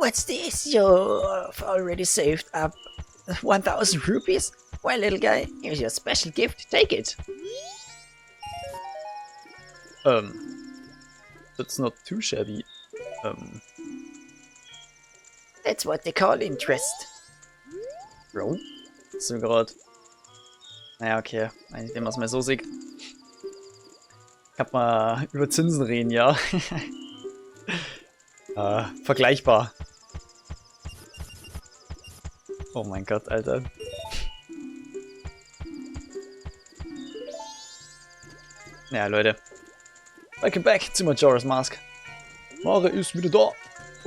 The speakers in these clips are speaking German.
What's this? You've already saved up 1,000 rupees? Well, little guy, here's your special gift. Take it. That's not too shabby. That's what they call interest. Bro? Hast du gerade... Naja, okay. Wenn man es mal so sieht. Kann man über Zinsen reden, ja. Vergleichbar. Oh mein Gott, Alter. Ja, Leute. Welcome back zu Majora's Mask. Mare ist wieder da.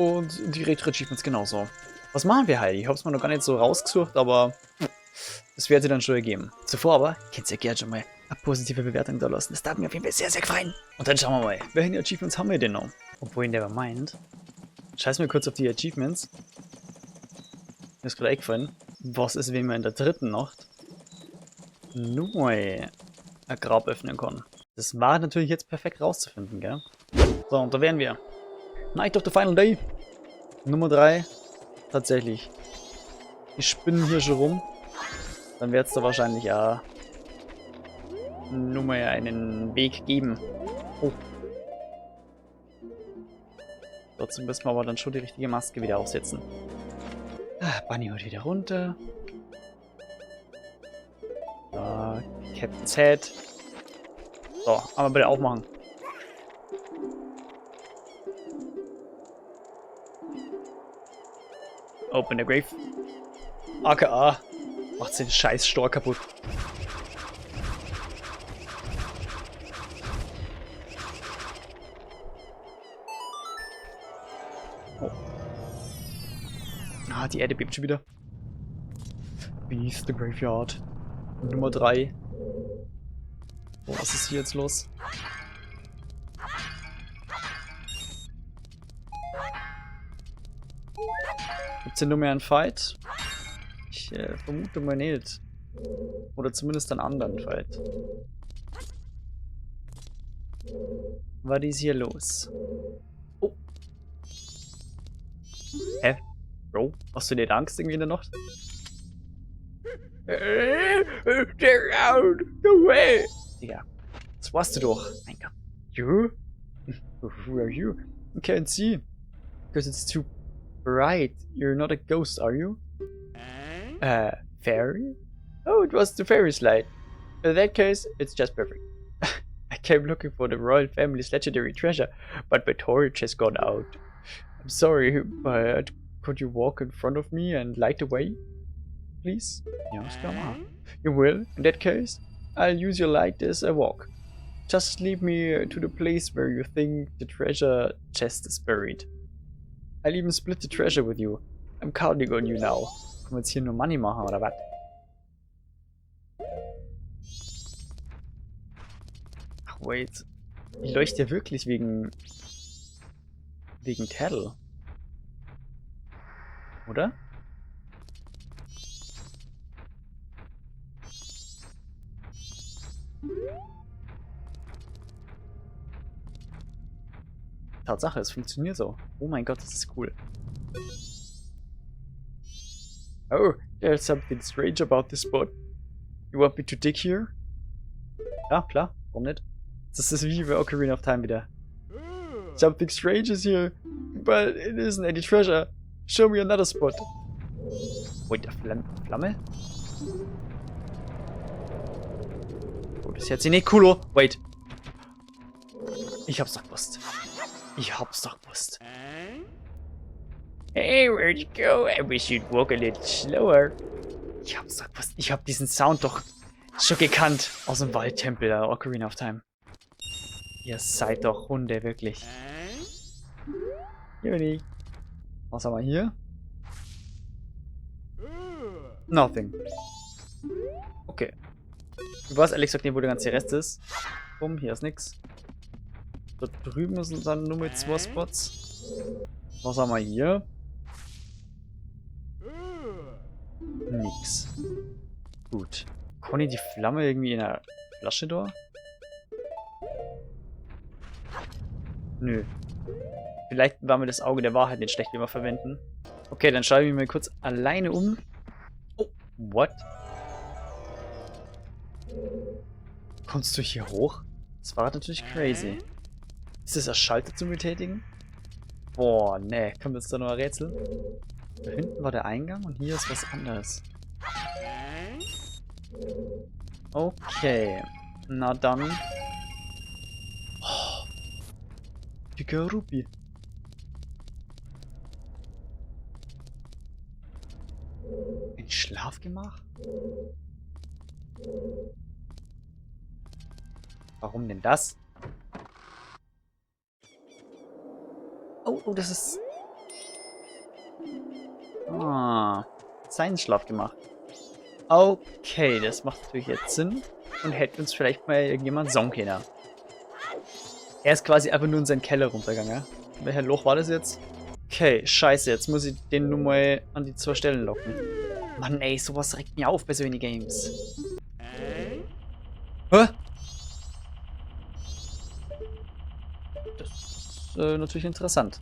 Und die Retro-Achievements genauso. Was machen wir, Heidi? Ich hab's mir noch gar nicht so rausgesucht, aber das wird sie dann schon ergeben. Zuvor aber, könnt ihr gerne schon mal eine positive Bewertung da lassen. Das darf mir auf jeden Fall sehr, sehr gefallen. Und dann schauen wir mal, welche Achievements haben wir denn noch? Obwohl, never mind. Scheiß mir kurz auf die Achievements. Mir ist gerade eingefallen. Was ist, wenn man in der dritten Nacht neu ein Grab öffnen kann? Das war natürlich jetzt perfekt rauszufinden, gell? So, und da wären wir. Night of the Final Day. Nummer 3. Tatsächlich. Ich spinne hier schon rum. Dann wird es da wahrscheinlich auch nur mal einen Weg geben. Oh. Dazu müssen wir aber dann schon die richtige Maske wieder aufsetzen. Bunny holt wieder runter. Captain's Head. So, einmal bitte aufmachen. Open the Grave. AKA. Macht den scheiß Stor kaputt. Oh. Ah, die Erde bebt schon wieder. Beast the Graveyard. Nummer 3. Oh, was ist hier jetzt los? Gibt's hier nur mehr einen Fight? Ich vermute mal nicht. Oder zumindest einen anderen Fight. Was ist hier los? Oh. Hä? Bro, hast du nicht Angst irgendwie in der Nacht? They're out! No way! Digga, das warst du doch. Mein Gott. You? Who are you? I can't see. Because it's too bright. You're not a ghost, are you? Fairy? Oh, it was the fairy slide. In that case, it's just perfect. I came looking for the royal family's legendary treasure, but my torch has gone out. I'm sorry, but could you walk in front of me and light the way? Please? Yes, come on. You will? In that case, I'll use your light as a walk. Just lead me to the place where you think the treasure chest is buried. I'll even split the treasure with you. I'm counting on you now. Können wir jetzt hier nur Money machen, oder was? Ach, wait. Ich leuchte ja wirklich wegen Tattle. Oder? Tatsache, es funktioniert so. Oh mein Gott, das ist cool. Oh, there's something strange about this spot. You want me to dig here? Ja, klar, warum nicht? Das ist wie bei Ocarina of Time wieder. Something strange is here, but it isn't any treasure. Show me another spot. Wait, Flamme? Oh, das hört sich nicht cool an. Wait. Ich hab's doch gewusst. Ich hab's doch gewusst. Hey, where'd you go? I wish you'd walk a little slower. Ich hab's doch gewusst. Ich hab diesen Sound doch schon gekannt. Aus dem Waldtempel der Ocarina of Time. Ihr seid doch Hunde, wirklich. Juni. Was haben wir hier? Nothing. Okay. Ich weiß ehrlich gesagt nicht, wo der ganze Rest ist. Bumm, hier ist nix. Da drüben sind dann nur mit 2 Spots. Was haben wir hier? Nix. Gut. Kann ich die Flamme irgendwie in der Flasche da? Nö. Vielleicht war mir das Auge der Wahrheit nicht schlecht, wie wir verwenden. Okay, dann schaue ich mich mal kurz alleine um. Oh, what? Kommst du hier hoch? Das war natürlich crazy. Ist das ein Schalter zum Betätigen? Boah, ne. Kommt jetzt da noch ein Rätsel? Da hinten war der Eingang und hier ist was anderes. Okay. Na dann. Oh, dicker Rupi. Ein Schlafgemach? Warum denn das? Oh, das ist... Ah, sein Schlafgemach. Okay, das macht natürlich jetzt Sinn. Und hätte uns vielleicht mal irgendjemand sagen können. Er ist quasi einfach nur in seinen Keller runtergegangen. Welcher Loch war das jetzt? Okay, scheiße, jetzt muss ich den nur mal an die 2 Stellen locken. Mann, ey, sowas regt mich auf bei so wenig Games. Hä? Das ist natürlich interessant.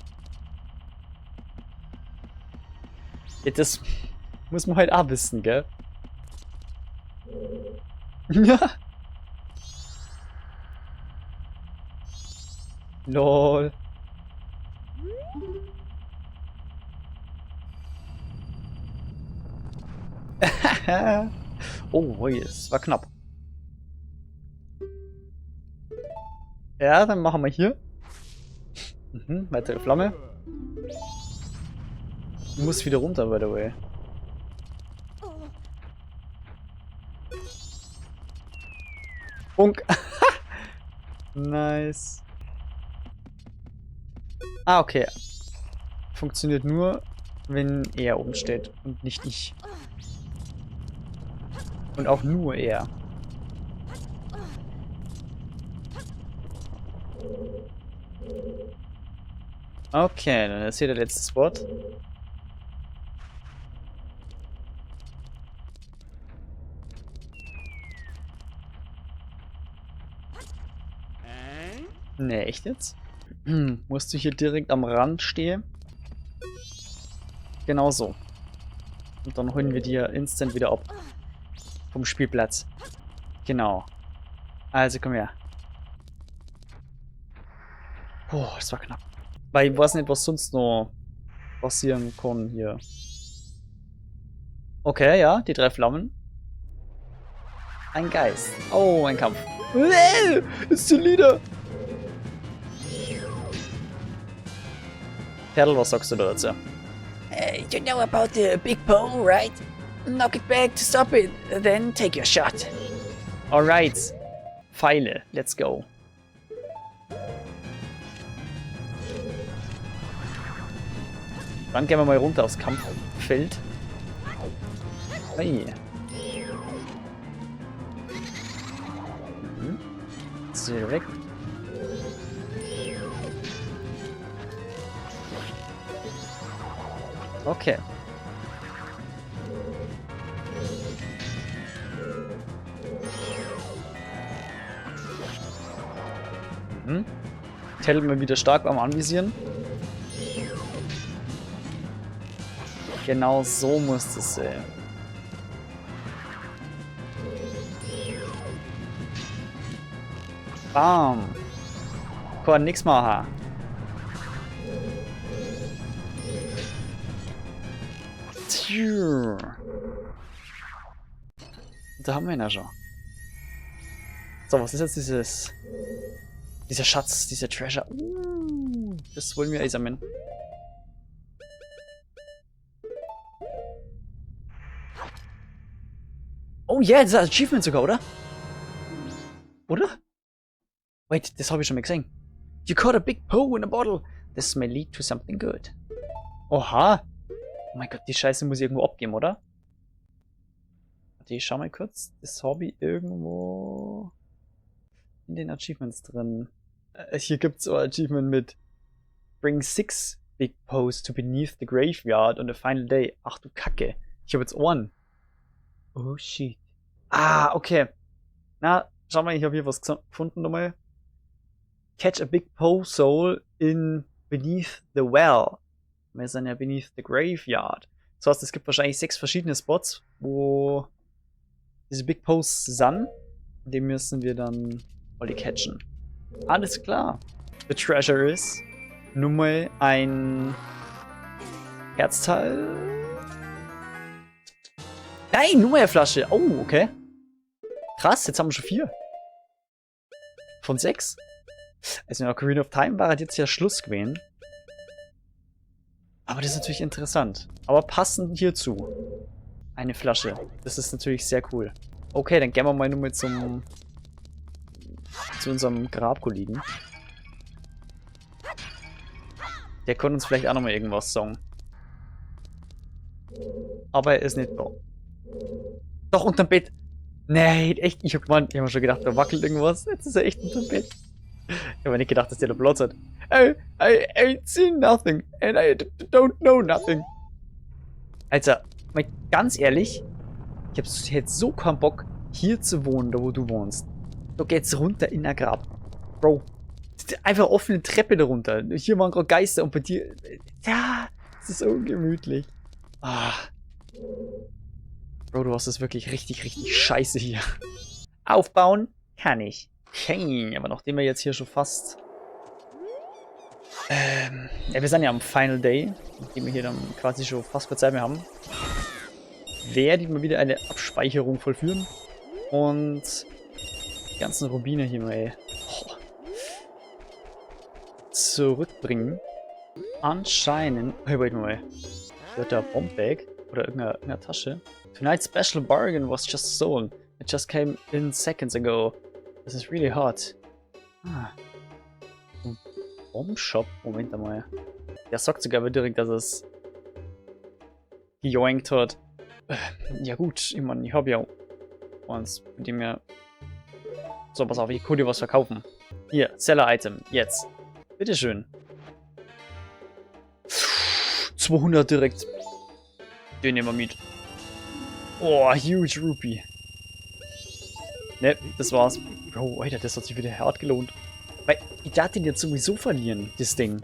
Ja, das muss man halt auch wissen, gell? Ja. Lol. Oh, es war knapp. Ja, dann machen wir hier. Weitere Flamme. Ich muss wieder runter, by the way. Bunk. Nice. Ah, okay. Funktioniert nur, wenn er oben steht und nicht ich. Und auch nur er. Okay, dann ist hier der letzte Spot. Ne, echt jetzt? Musst du hier direkt am Rand stehen? Genau so. Und dann holen wir dir instant wieder ab. Vom Spielplatz. Genau. Also komm her. Boah, das war knapp. Weil ich weiß nicht, was sonst noch passieren kann hier. Okay, ja, die 3 Flammen. Ein Geist. Oh, ein Kampf. Ist die Lieder. Perl, was sagst du da dazu? You know about the big pole, right? Knock it back to stop it, then take your shot. Alright. Pfeile, let's go. Dann gehen wir mal runter aufs Kampffeld. Hey. Jetzt ist er wieder weg. Okay. Tell mal wieder stark beim Anvisieren. Genau so muss es sein. Bam. Kann nix machen. Da haben wir ihn ja schon. So, was ist jetzt dieser Schatz, dieser Treasure? Das wollen wir einsammeln. Oh ja, yeah, das ist ein Achievement sogar, oder? Oder? Wait, das habe ich schon mal gesehen. You caught a big Poe in a bottle. This may lead to something good. Oha. Oh mein Gott, die Scheiße muss ich irgendwo abgeben, oder? Warte, ich schau mal kurz. Das habe ich irgendwo in den Achievements drin. Hier gibt es so ein Achievement mit Bring 6 Big Poes to beneath the graveyard on the final day. Ach du Kacke. Ich habe jetzt Ohren. Oh shit. Ah, okay. Na, schau mal, ich habe hier was gefunden nochmal. Catch a big Poe soul in beneath the well. Wir sind ja beneath the graveyard. Das heißt, es gibt wahrscheinlich 6 verschiedene Spots, wo diese Big Posts sind. Die müssen wir dann alle catchen. Alles klar. The treasure is nun mal ein Herzteil. Nein, nur mal eine Flasche. Oh, okay. Krass, jetzt haben wir schon 4. Von 6. Also in Ocarina of Time war jetzt ja Schluss gewesen. Aber das ist natürlich interessant. Aber passend hierzu. Eine Flasche. Das ist natürlich sehr cool. Okay, dann gehen wir mal nur mit zu unserem Grabkollegen. Der konnte uns vielleicht auch nochmal irgendwas sagen. Aber er ist nicht da. Doch, unterm Bett. Nein, echt. Ich hab mir schon gedacht, da wackelt irgendwas. Jetzt ist er echt unterm Bett. Ich habe nicht gedacht, dass der da Platz hat. I ain't seen nothing. And I don't know nothing. Also, mal ganz ehrlich. Ich hab jetzt so keinen Bock, hier zu wohnen, da wo du wohnst. Da geht's runter in der Grab. Bro. Einfach offene Treppe darunter. Hier waren gerade Geister und bei dir. Ja, es ist so ungemütlich. Ah. Bro, du hast es wirklich richtig, richtig scheiße hier. Aufbauen kann ich. Okay, aber nachdem wir jetzt hier schon fast. Ja, wir sind ja am Final Day. Nachdem wir hier dann quasi schon fast keine Zeit mehr haben. Werde ich mal wieder eine Abspeicherung vollführen. Und die ganzen Rubine hier mal zurückbringen. Anscheinend. Hey, wait mal. Wird da Bombag oder irgendeine Tasche? Tonight's special bargain was just sold. It just came in seconds ago. This is really hot. Ah. Bombshop? Moment einmal. Der sagt sogar aber direkt, dass es gejoinkt hat. Ja gut, ich meine, ich habe ja eins, mit dem mir... So, pass auf, ich kann dir was verkaufen. Hier, Seller-Item, jetzt. Bitteschön. 200 direkt. Den nehmen wir mit. Oh, huge Rupee. Ne, das war's. Bro, Alter, das hat sich wieder hart gelohnt. Weil, ich darf den jetzt sowieso verlieren, das Ding.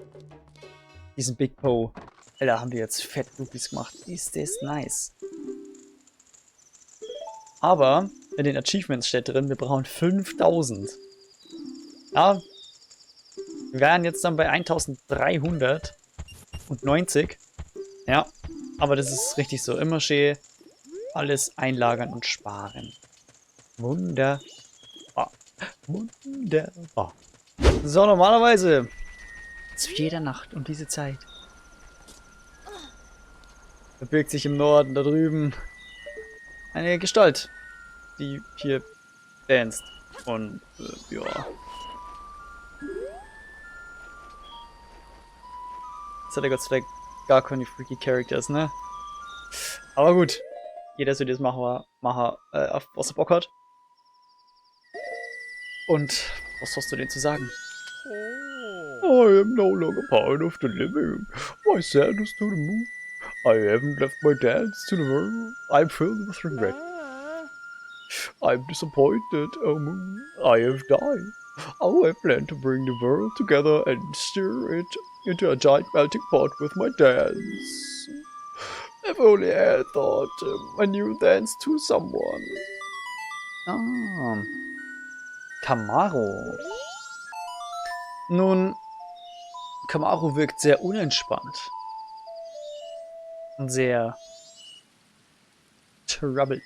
Diesen Big Po. Alter, haben wir jetzt fett Rupees gemacht. Ist das nice. Aber, in den Achievements steht drin, wir brauchen 5000. Ja, wir wären jetzt dann bei 1390. Ja, aber das ist richtig so. Immer schön alles einlagern und sparen. Wunderbar. Wunderbar. So, normalerweise zu jeder Nacht um diese Zeit verbirgt sich im Norden da drüben eine Gestalt, die hier danst. Und ja. Jetzt hat er Gott sei Dank gar keine freaky Characters, ne? Aber gut. Jeder soll das machen, auf was er Bock hat. Und was hast du denn zu sagen? I am no longer part of the living. My sadness to the moon. I haven't left my dance to the world. I'm filled with regret. I'm disappointed, oh moon. I have died. Oh, I plan to bring the world together and stir it into a giant melting pot with my dance. If only I had thought a new dance to someone. Ah. Camaro. Nun, Camaro wirkt sehr unentspannt. Und sehr troubled.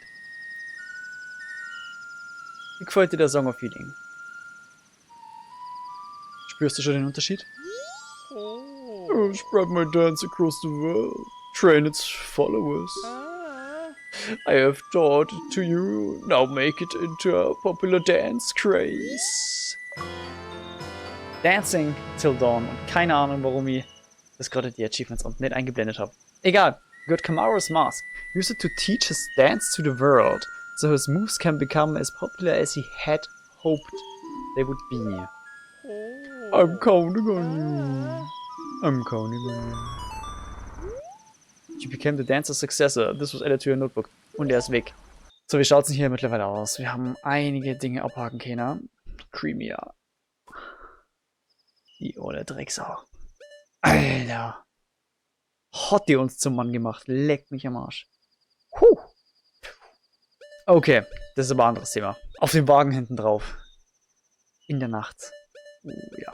Wie gefällt dir der Song of Healing? Spürst du schon den Unterschied? Oh, spread my dance across the world. Train its followers. I have taught it to you. Now make it into a popular dance craze. Dancing till dawn. Und keine Ahnung, warum ich das gerade die Achievements unten nicht eingeblendet habe. Egal. Got Camaro's mask. Use it to teach his dance to the world, so his moves can become as popular as he had hoped they would be. I'm counting on you. I'm counting on you. You became the dancer's successor. This was added to your notebook. Und er ist weg. So, wie schaut's denn hier mittlerweile aus? Wir haben einige Dinge abhaken können. Creamier. Die olle Drecksau. Alter. Hat die uns zum Mann gemacht. Leckt mich am Arsch. Puh. Okay, das ist aber ein anderes Thema. Auf dem Wagen hinten drauf. In der Nacht. Ja.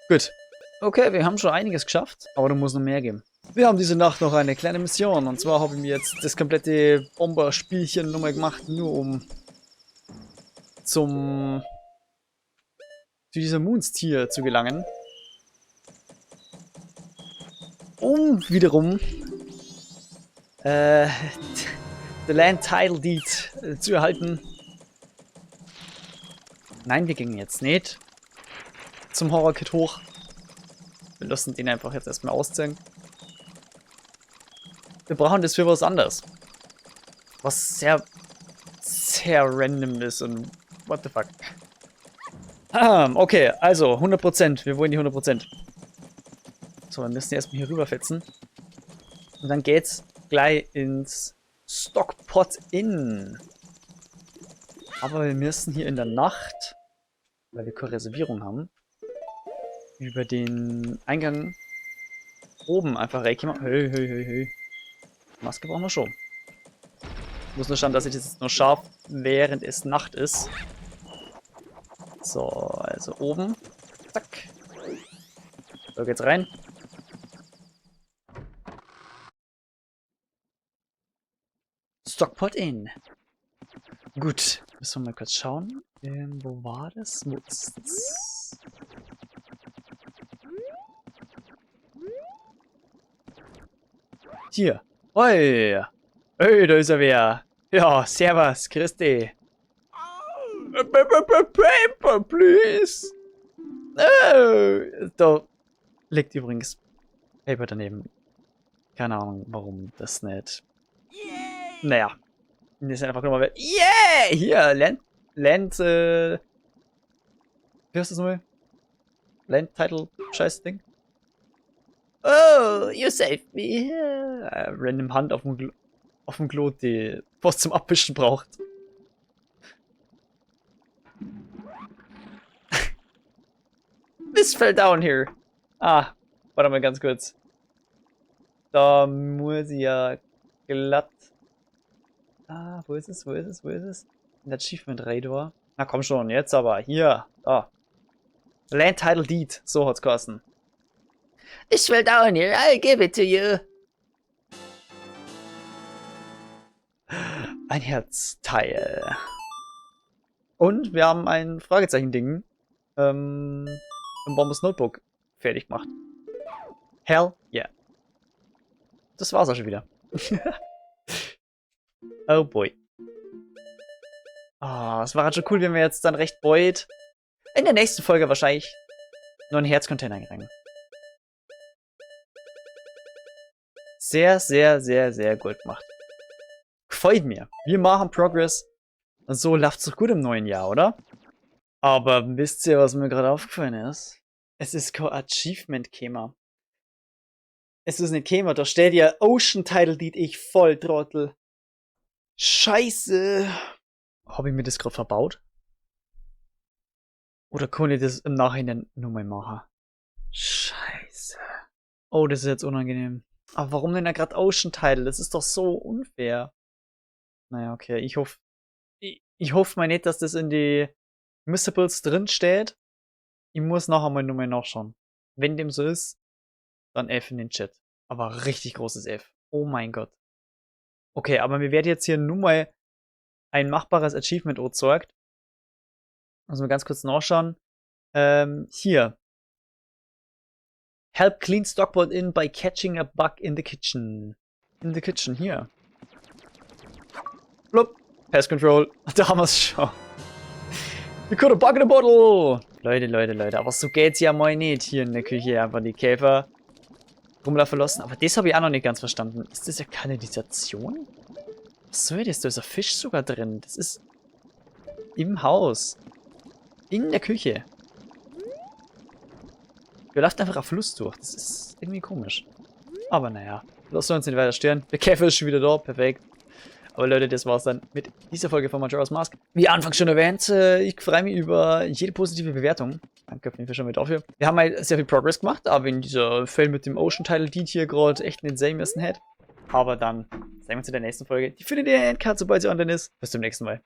Gut. Okay, wir haben schon einiges geschafft, aber da muss noch mehr geben. Wir haben diese Nacht noch eine kleine Mission. Und zwar habe ich mir jetzt das komplette Bomber-Spielchen nochmal gemacht, nur um zu dieser Moonstier zu gelangen. Um wiederum The Land Title Deed zu erhalten. Nein, wir gingen jetzt nicht zum Horror-Kit hoch. Wir lassen den einfach jetzt erstmal ausziehen. Wir brauchen das für was anderes. Was sehr, sehr random ist und what the fuck. Okay, also 100%. Wir wollen die 100%. So, wir müssen erstmal hier rüberfetzen. Und dann geht's gleich ins Stockpot Inn. Aber wir müssen hier in der Nacht, weil wir keine Reservierung haben, über den Eingang oben einfach reinkommen. Hey. Maske brauchen wir schon. Ich muss nur schauen, dass ich das jetzt nur scharf, während es Nacht ist. So, also oben. Zack. So geht's rein. Stockpot Inn. Gut. Müssen wir mal kurz schauen. Wo war das? Wo ist's? Hier. Oi. Hey, da ist er wer. Ja, servus, Christi. Paper, please. Oh, da liegt übrigens Paper daneben. Keine Ahnung, warum das nicht. Naja. Wir sind einfach nur mal. Yeah! Hier, Land, wie heißt das nochmal? Land Title Scheiß Ding. Oh, you saved me. Random Hand auf dem Klo, die was zum Abwischen braucht. This fell down here. Ah, warte mal ganz kurz. Da muss ich ja glatt. Ah, wo ist es? In der Achievement Radar. Na komm schon, jetzt aber. Hier. Da. Land Title Deed. So hat's geheißen. This fell down here. I'll give it to you. Ein Herzteil. Und wir haben ein Fragezeichen-Ding im Bombers Notebook fertig gemacht. Hell yeah. Das war's auch schon wieder. Oh boy. Ah, es war halt schon cool, wenn wir jetzt dann recht bald in der nächsten Folge wahrscheinlich noch einen Herzcontainer rein. Sehr, sehr, sehr, sehr gut gemacht. Gefällt mir. Wir machen Progress. Und so läuft's doch gut im neuen Jahr, oder? Aber wisst ihr, was mir gerade aufgefallen ist? Es ist kein Achievement käme. Es ist nicht käme, da steht ja Ocean Title Deed, ich Volltrottel. Scheiße. Habe ich mir das gerade verbaut? Oder kann ich das im Nachhinein nur mal machen? Scheiße. Oh, das ist jetzt unangenehm. Aber warum denn da gerade Ocean Title? Das ist doch so unfair. Naja, okay. Ich hoffe mal nicht, dass das in die Missables drin steht. Ich muss nachher mal nur mal nachschauen. Wenn dem so ist, dann F in den Chat. Aber richtig großes F. Oh mein Gott. Okay, aber mir wird jetzt hier nur mal ein machbares Achievement erzeugt. Also mal ganz kurz nachschauen. Hier. Help clean Stockpot Inn by catching a bug in the kitchen. In the kitchen, hier. Blub. Pest Control. Da haben wir es schon. We could a bug in a bottle. Leute. Aber so geht's ja mal nicht hier in der Küche. Einfach die Käfer rumlaufen lassen. Aber das habe ich auch noch nicht ganz verstanden. Ist das ja Kanalisation? Was soll das? Da ist ein Fisch sogar drin. Das ist im Haus. In der Küche. Wir laufen einfach auf Fluss durch. Das ist irgendwie komisch. Aber naja. Lass uns nicht weiter stören. Der Käfer ist schon wieder da. Perfekt. Aber Leute, das war's dann mit dieser Folge von Majora's Mask. Wie anfangs schon erwähnt, ich freue mich über jede positive Bewertung. Danke auf jeden Fall schon mal dafür. Wir haben halt sehr viel Progress gemacht, aber in dieser Fail mit dem Ocean-Title dient hier gerade echt einen sehen müssen hätte. Aber dann sehen wir uns in der nächsten Folge. Die findet ihr in der Endcard, sobald sie online ist. Bis zum nächsten Mal.